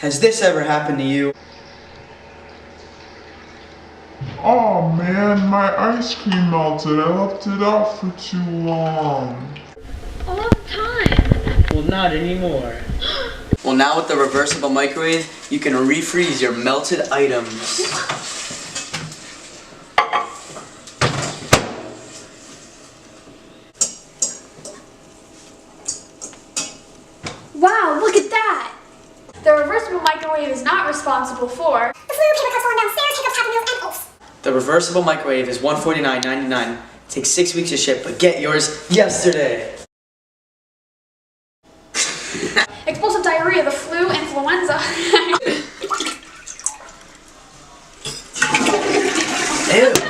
Has this ever happened to you? Oh man, my ice cream melted. I left it out for too long. All the time. Well, not anymore. Well, now with the reversible microwave, you can refreeze your melted items. Wow, look at that! The reversible microwave is not responsible for the flu, paper cups falling downstairs, hiccups, happy meals, and oats. The reversible microwave is $149.99. Takes 6 weeks to ship, but get yours yesterday. explosive diarrhea, the flu, influenza. Ew.